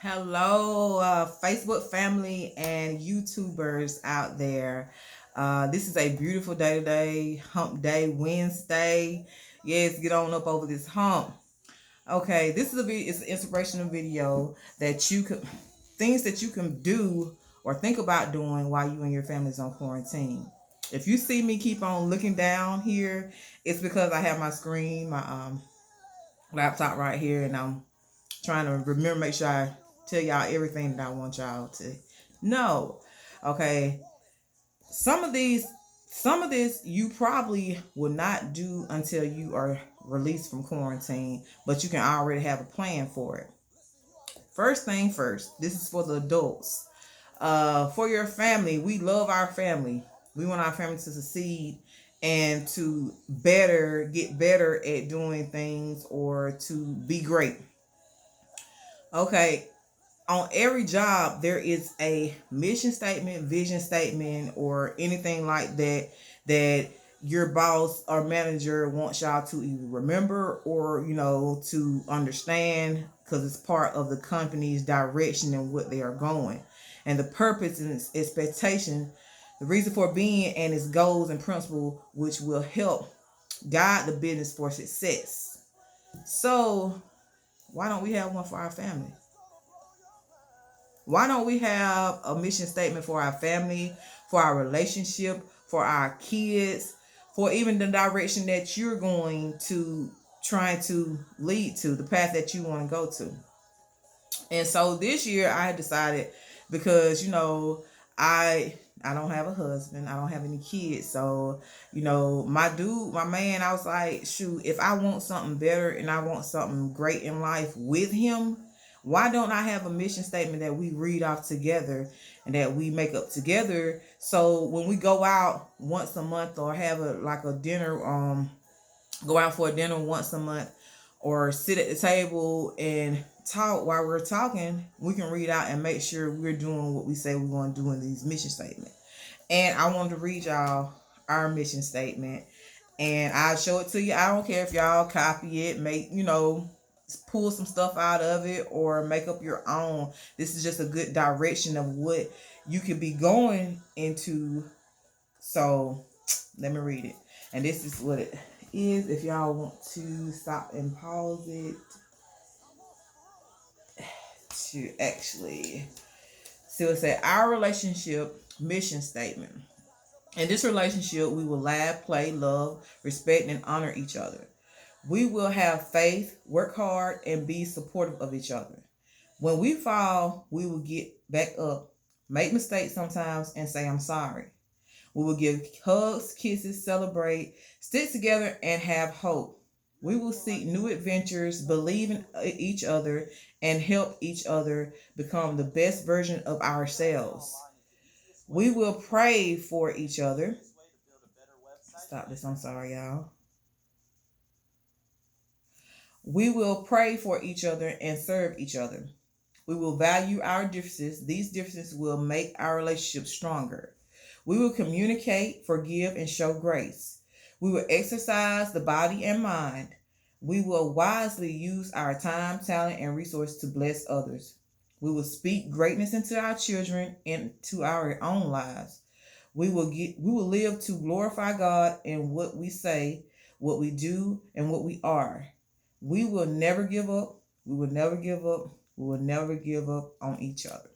Hello, Facebook family and YouTubers out there. This is a beautiful day today, Hump Day Wednesday. Yes, get on up over this hump. Okay, this is it's an inspirational video that you could things that you can do or think about doing while you and your family's on quarantine. If you see me keep on looking down here, it's because I have my screen, my laptop right here, and I'm trying to remember, make sure I tell y'all everything that I want y'all to know. Okay, some of these, some of this you probably will not do until you are released from quarantine, but you can already have a plan for it. First thing first, this is for the adults. For your family, we love our family. We want our family to succeed and to get better at doing things or to be great. Okay, on every job there is a mission statement, vision statement, or anything like that that your boss or manager wants y'all to either remember or to understand, because it's part of the company's direction and what they are going, and the purpose and its expectation, the reason for being, and its goals and principle, which will help guide the business for success. So why don't we have one for our family? Why don't we have a mission statement for our family, for our relationship, for our kids, for even the direction that you're going to trying to lead to, the path that you want to go to? And so this year I decided, because I I don't have a husband, I don't have any kids, so my man, I was like, shoot, if I want something better and I want something great in life with him, why don't I have a mission statement that we read off together and that we make up together, so when we go out once a month or have a dinner, go out for a dinner once a month, or sit at the table and talk, while we're talking, we can read out and make sure we're doing what we say we're going to do in these mission statements. And I wanted to read y'all our mission statement, and I'll show it to you. I don't care if y'all copy it, pull some stuff out of it, or make up your own. This is just a good direction of what you could be going into. So let me read it. And this is what it is. If y'all want to stop and pause it to actually see, it say our relationship mission statement. In this relationship, we will laugh, play, love, respect, and honor each other. We will have faith, work hard, and be supportive of each other. When we fall, we will get back up, make mistakes sometimes, and say, I'm sorry. We will give hugs, kisses, celebrate, stick together, and have hope. We will seek new adventures, believe in each other, and help each other become the best version of ourselves. We will pray for each other. Stop this, I'm sorry, y'all. We will pray for each other and serve each other. We will value our differences. These differences will make our relationship stronger. We will communicate, forgive, and show grace. We will exercise the body and mind. We will wisely use our time, talent, and resources to bless others. We will speak greatness into our children and to our own lives. We will live to glorify God in what we say, what we do, and what we are. We will never give up. We will never give up. We will never give up on each other.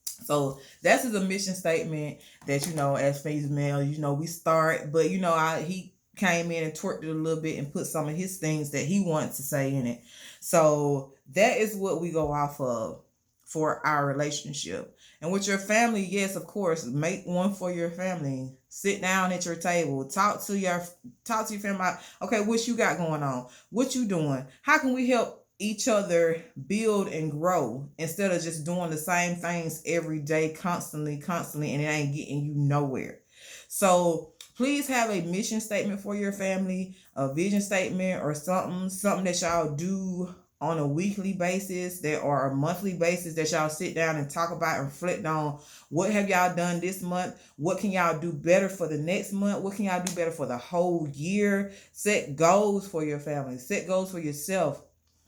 So that's the mission statement that, as female, we start, but he came in and twerked it a little bit and put some of his things that he wants to say in it. So that is what we go off of for our relationship. And with your family, yes, of course, make one for your family. Sit down at your table, talk to your family. Okay, what you got going on? What you doing? How can we help each other build and grow, instead of just doing the same things every day, constantly, and it ain't getting you nowhere? So please have a mission statement for your family, a vision statement, or something that y'all do on a weekly basis, that or a monthly basis, that y'all sit down and talk about and reflect on. What have y'all done this month? What can y'all do better for the next month? What can y'all do better for the whole year? Set goals for your family. Set goals for yourself.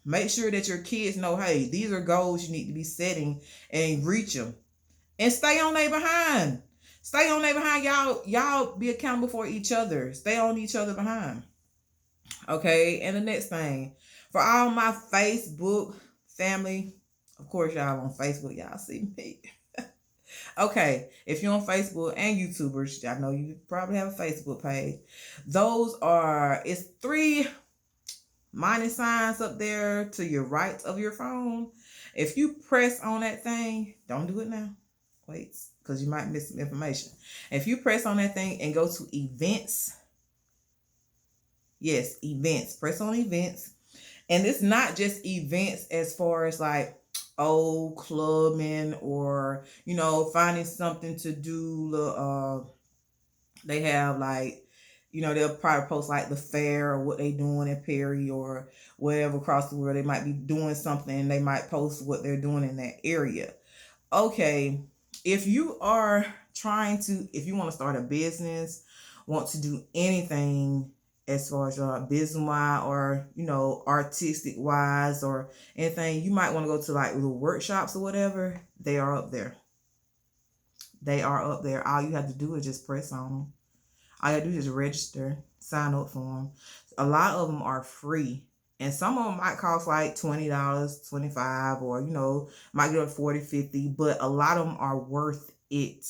Make sure that your kids know, hey, these are goals you need to be setting and reach them. And stay on their behind. Stay on their behind. Y'all be accountable for each other. Stay on each other behind. Okay. And the next thing, for all my Facebook family, of course, y'all on Facebook, y'all see me. Okay, if you're on Facebook and YouTubers, I know you probably have a Facebook page. It's 3 minus signs up there to your right of your phone. If you press on that thing, don't do it now. Wait, because you might miss some information. If you press on that thing and go to events, yes, events, press on events. And it's not just events as far as like old clubbing or, finding something to do. They have like, they'll probably post like the fair or what they doing in Perry or wherever across the world. They might be doing something and they might post what they're doing in that area. Okay, if you want to start a business, want to do anything as far as your business wise or, artistic wise or anything, you might want to go to like little workshops or whatever. They are up there. All you have to do is just press on them. All you have to do is register, sign up for them. A lot of them are free. And some of them might cost like $20, $25, or, might get up 40, 50, but a lot of them are worth it.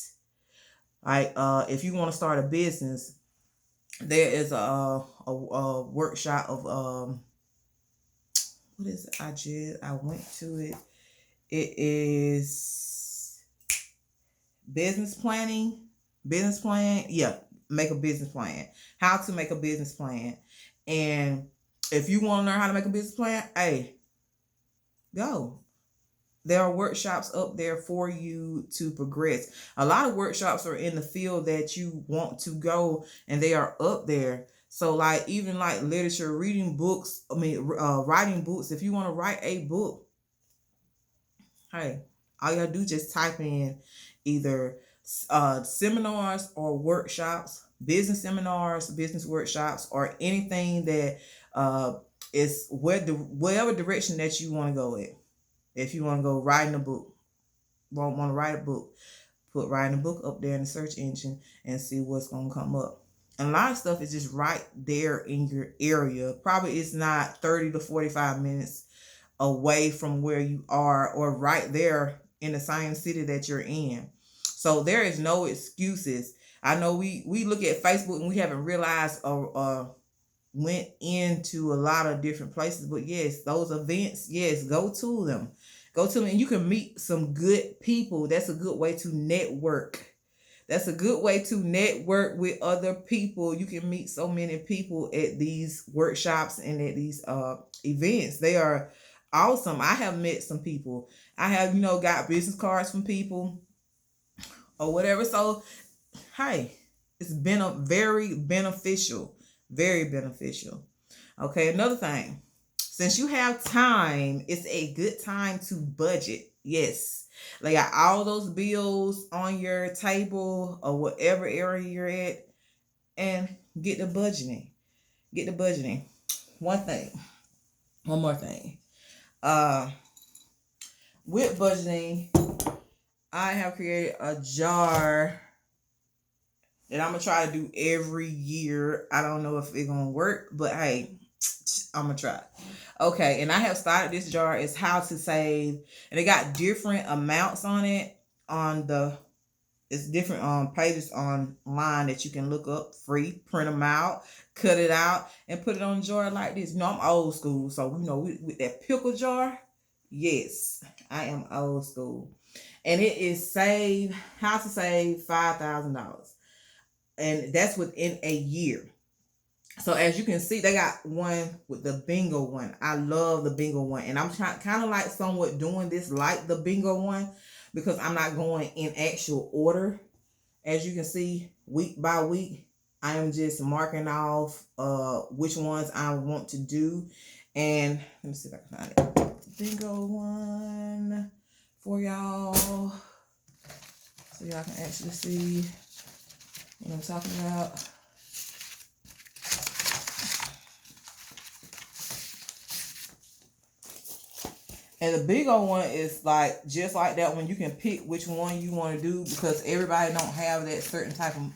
Like, if you want to start a business, there is a workshop of, what is it? I went to it. It is business plan. Yeah. Make a business plan. How to make a business plan. And if you want to learn how to make a business plan, hey, go. There are workshops up there for you to progress. A lot of workshops are in the field that you want to go, and they are up there. So like even like literature, reading books, writing books. If you want to write a book, hey, all you gotta do is just type in either seminars or workshops, business seminars, business workshops, or anything that is whatever direction that you want to go in. If you want to go writing a book, want to write a book, put writing a book up there in the search engine and see what's going to come up. And a lot of stuff is just right there in your area. Probably it's not 30 to 45 minutes away from where you are or right there in the same city that you're in. So there is no excuses. I know we look at Facebook and we haven't realized went into a lot of different places, but yes, those events, yes, go to them, and you can meet some good people. That's a good way to network. That's a good way to network with other people. You can meet so many people at these workshops and at these events. They are awesome. I have met some people. I have, got business cards from people or whatever. So, hey, it's been very beneficial. Very beneficial. Okay, another thing. Since you have time, it's a good time to budget. Yes. Lay out all those bills on your table or whatever area you're at and get the budgeting. One more thing. With budgeting, I have created a jar that I'm going to try to do every year. I don't know if it's going to work, but hey, I'm going to try. Okay, and I have started this jar. It's how to save. And it got different amounts on it. It's different pages online that you can look up free, print them out, cut it out, and put it on a jar like this. I'm old school. So, with that pickle jar, yes, I am old school. And it is how to save $5,000. And that's within a year. So as you can see, they got one with the bingo one. I love the bingo one. And I'm kind of like somewhat doing this like the bingo one because I'm not going in actual order. As you can see, week by week, I am just marking off which ones I want to do. And let me see if I can find it. Bingo one for y'all. So y'all can actually see what I'm talking about. And the big old one is like just like that one. You can pick which one you want to do because everybody don't have that certain type of,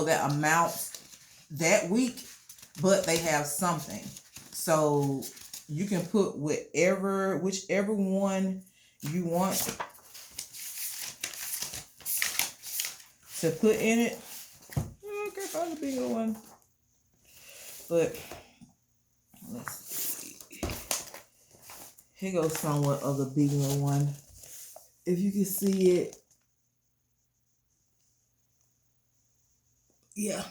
that amount that week, but they have something. So you can put whichever one you want to put in it. Okay, find the bigger one. But let's see. Here goes somewhat of the bigger one. If you can see it. Yeah.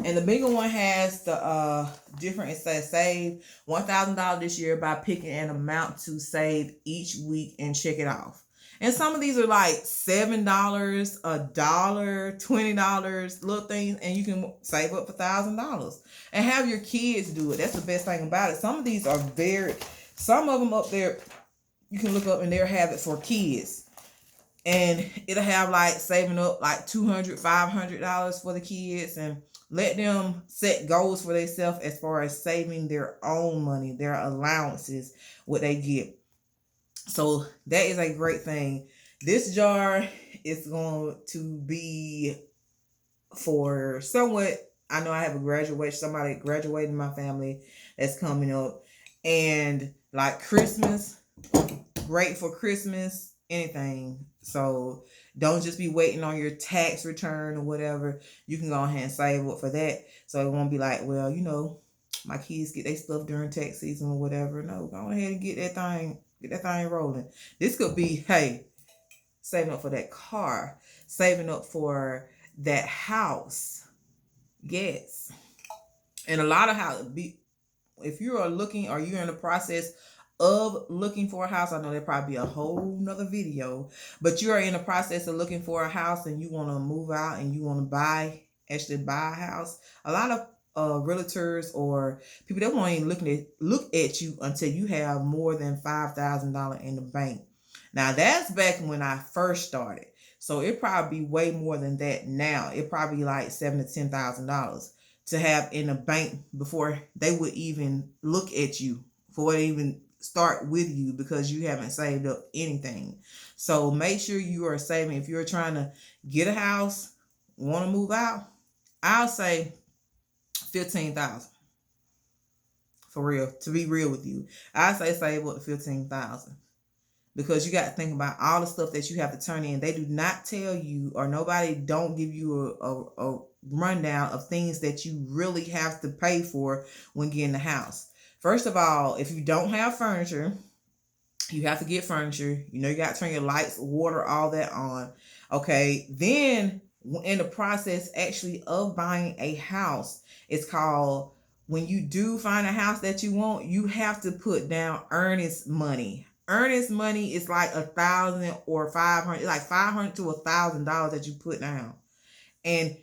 And the bigger one has the different. It says save $1,000 this year by picking an amount to save each week and check it off. And some of these are like $7, $1, $20, little things, and you can save up $1,000 and have your kids do it. That's the best thing about it. Some of these are some of them up there you can look up and they'll have it for kids. And it'll have like saving up like $200, $500 for the kids, and let them set goals for themselves as far as saving their own money, their allowances, what they get. So that is a great thing. This jar is going to be for somewhat. I know I have a graduation, somebody graduating in my family that's coming up, and like Christmas, great for Christmas, anything. So don't just be waiting on your tax return or whatever. You can go ahead and save up for that. So it won't be like, well, my kids get their stuff during tax season or whatever. No, go ahead and get that thing rolling. This could be, hey, saving up for that car, saving up for that house. Yes. And a lot of if you are looking or you're in the process of looking for a house, I know there'll probably be a whole nother video, but you are in the process of looking for a house and you want to move out and you want to actually buy a house. A lot of realtors or people that won't even look at you until you have more than $5,000 in the bank. Now that's back when I first started, so it probably be way more than that now. It probably like $7,000 to $10,000 to have in the bank before they would even look at you, before they even start with you, because you haven't saved up anything. So make sure you are saving. If you're trying to get a house, want to move out, I'll say $15,000. For real, to be real with you, I say save up to $15,000, because you got to think about all the stuff that you have to turn in. They do not tell you, or nobody don't give you a rundown of things that you really have to pay for when getting a house. First of all, if you don't have furniture, you have to get furniture. You got to turn your lights, water, all that on. Okay, then in the process actually of buying a house, it's called, when you do find a house that you want, you have to put down earnest money. Earnest money is like $1,000 or $500, like $500 to $1,000 that you put down. And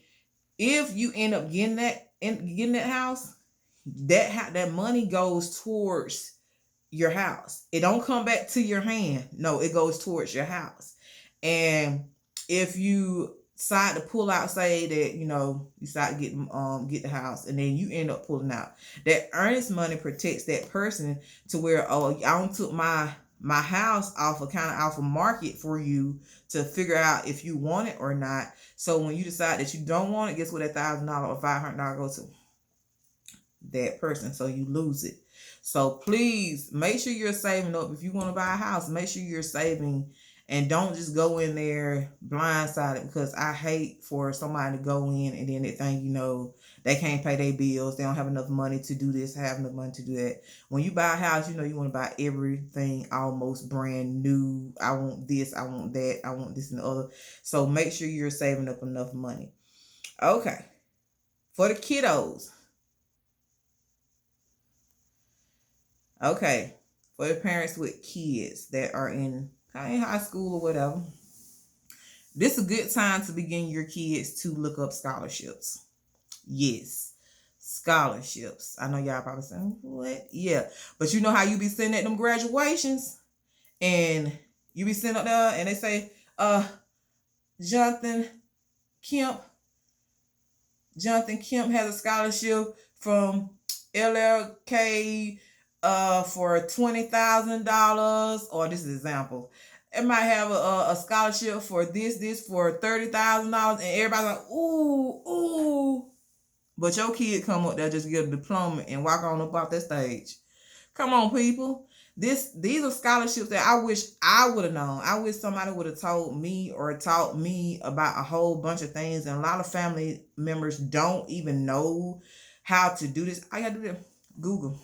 if you end up getting that house, that money goes towards your house. It don't come back to your hand. No, it goes towards your house. And if you decide to pull out, say that you decide to get the house, and then you end up pulling out, that earnest money protects that person to where, I don't took my house off of market for you to figure out if you want it or not. So when you decide that you don't want it, guess what that $1,000 or $500 goes to? That person. So you lose it. So please make sure you're saving up. If you want to buy a house, make sure you're saving, and don't just go in there blindsided, because I hate for somebody to go in and then they think they can't pay their bills, they don't have enough money to do this, have enough money to do that. When you buy a house, you want to buy everything almost brand new. I want this, I want that, I want this and the other. So make sure you're saving up enough money. Okay, for the kiddos. Okay, for the parents with kids that are in high school or whatever, this is a good time to begin your kids to look up scholarships. Yes, scholarships. I know y'all probably saying, what? Yeah, but you know how you be sitting at them graduations, and you be sitting up there and they say, Jonathan Kemp has a scholarship from LLK for $20,000, or this is example. It might have a scholarship for this for $30,000, and everybody's like, ooh. But your kid come up there just get a diploma and walk on up off that stage. Come on, people. These are scholarships that I wish I would have known. I wish somebody would have told me or taught me about a whole bunch of things. And a lot of family members don't even know how to do this. I gotta do that. Google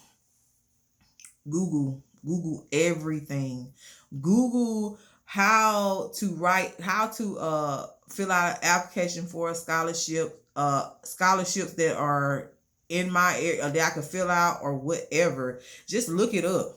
everything. Google how to fill out an application for a scholarship. Scholarships that are in my area that I could fill out or whatever. Just look it up.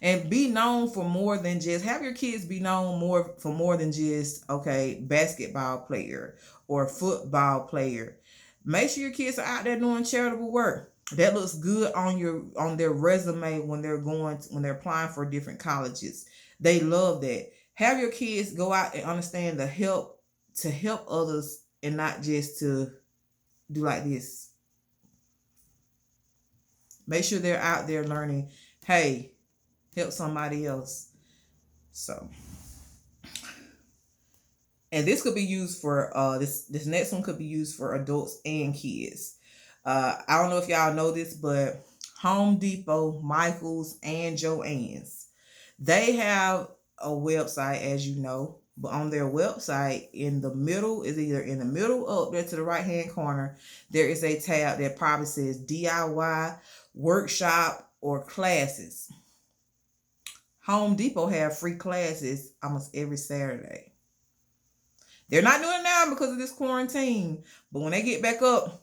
And be known for more than just, have your kids be known for more than just, okay, basketball player or football player. Make sure your kids are out there doing charitable work. That looks good on their resume when they're applying for different colleges. They love that. Have your kids go out and understand to help others and not just to do like this. Make sure they're out there learning, hey, help somebody else. So, and this could be used for this next one could be used for adults and kids. I don't know if y'all know this, but Home Depot, Michaels, and Joann's, they have a website, as you know. But on their website, in the middle, is either in the middle up there to the right hand corner, there is a tab that probably says DIY, workshop, or classes. Home Depot have free classes almost every Saturday. They're not doing it now because of this quarantine, but when they get back up,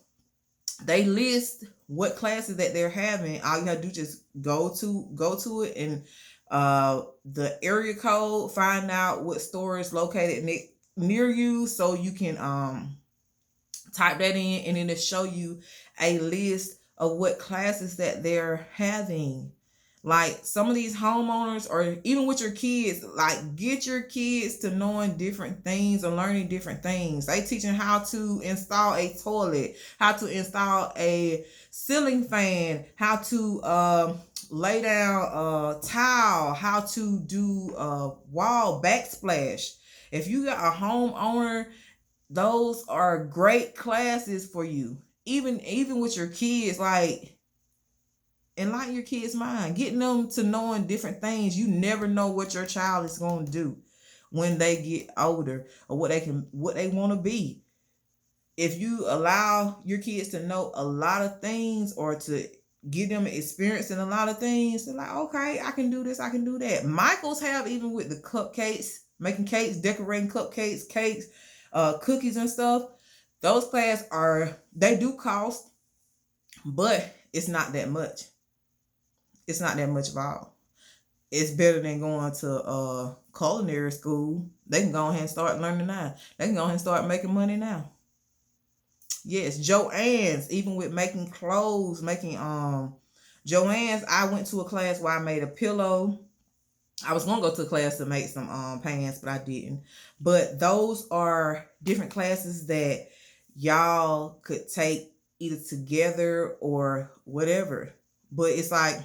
they list what classes that they're having. All you gotta do just go to it and the area code, find out what store is located near you, so you can type that in, and then it'll show you a list of what classes that they're having. Like some of these homeowners, or even with your kids, like get your kids to knowing different things or learning different things. They teaching how to install a toilet, how to install a ceiling fan, how to lay down a tile, how to do a wall backsplash. If you got a homeowner, those are great classes for you. Even with your kids, like, enlighten your kids' mind, getting them to knowing different things. You never know what your child is going to do when they get older, or what they want to be. If you allow your kids to know a lot of things, or to give them experience in a lot of things, they're like, okay, I can do this, I can do that. Michaels have, even with the cupcakes, making cakes, decorating cupcakes, cakes, cookies and stuff. Those classes they do cost, but it's not that much. It's not that much at all. It's better than going to culinary school. They can go ahead and start learning now. They can go ahead and start making money now. Yes, Joann's, even with making clothes, Joann's, I went to a class where I made a pillow. I was gonna go to a class to make some pants, but I didn't. But those are different classes that y'all could take either together or whatever. But it's like,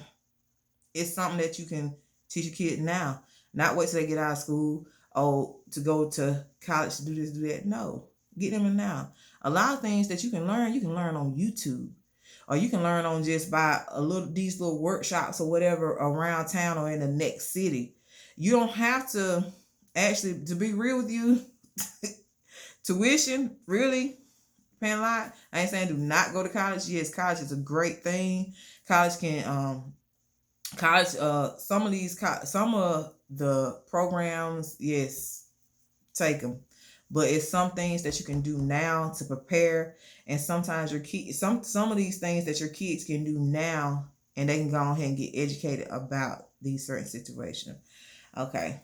it's something that you can teach your kid now. Not wait till they get out of school or to go to college to do this, do that. No, get them in now. A lot of things that you can learn on YouTube, or you can learn on just by these little workshops or whatever around town or in the next city. You don't have to, actually, to be real with you, tuition, really, paying a lot. I ain't saying do not go to college. Yes, college is a great thing. College can some of the programs, yes, take them, but it's some things that you can do now to prepare. And sometimes your kids, some of these things that your kids can do now, and they can go ahead and get educated about these certain situations. Okay,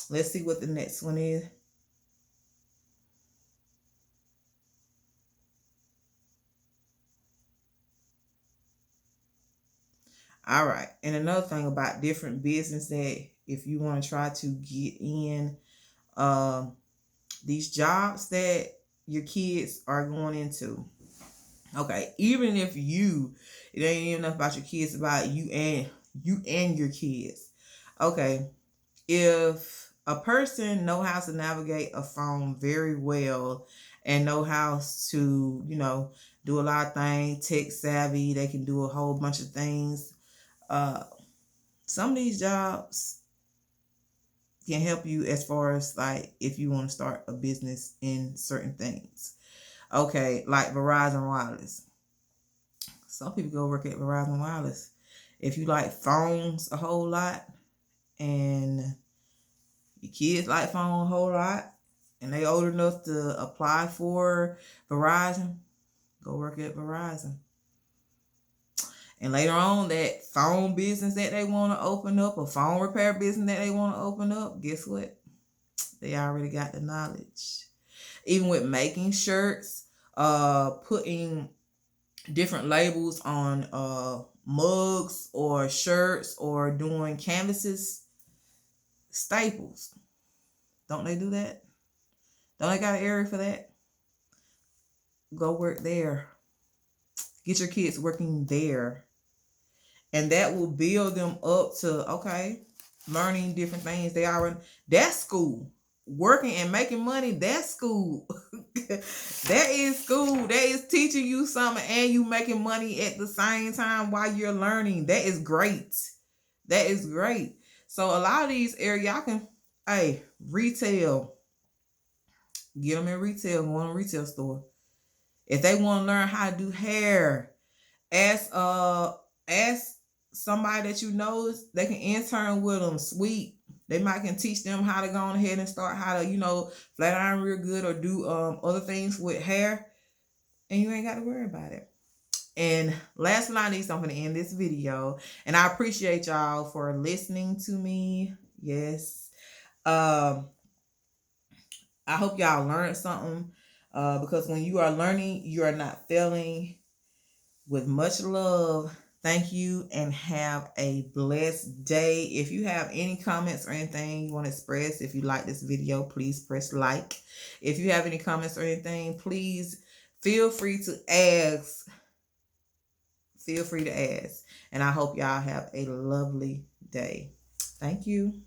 let's see what the next one is. All right. And another thing about different business, that if you want to try to get in these jobs that your kids are going into, Okay, even if it ain't even enough about your kids, about you and your kids. Okay, if a person know how to navigate a phone very well and know how to, do a lot of things, tech savvy, they can do a whole bunch of things. Some of these jobs can help you as far as like if you want to start a business in certain things. Okay, like Verizon Wireless. Some people go work at Verizon Wireless. If you like phones a whole lot and your kids like phone a whole lot and they old enough to apply for Verizon, go work at Verizon. And later on, that phone business that they want to open up, a phone repair business that they want to open up, guess what? They already got the knowledge. Even with making shirts, putting different labels on mugs or shirts or doing canvases, Staples. Don't they do that? Don't they got an area for that? Go work there. Get your kids working there. And that will build them up to, okay, learning different things. That's school. Working and making money, that's school. That is school. That is teaching you something and you making money at the same time while you're learning. That is great. That is great. So a lot of these areas, y'all can, retail. Get them in retail, go in a retail store. If they want to learn how to do hair, ask somebody that you know they can intern with them. Sweet. They might can teach them how to go on ahead and start how to, flat iron real good or do other things with hair. And you ain't got to worry about it. And last but not least, I'm going to end this video. And I appreciate y'all for listening to me. Yes. I hope y'all learned something. Because when you are learning, you are not failing. With much love, thank you and have a blessed day. If you have any comments or anything you want to express, if you like this video, please press like. If you have any comments or anything, please feel free to ask. Feel free to ask. And I hope y'all have a lovely day. Thank you.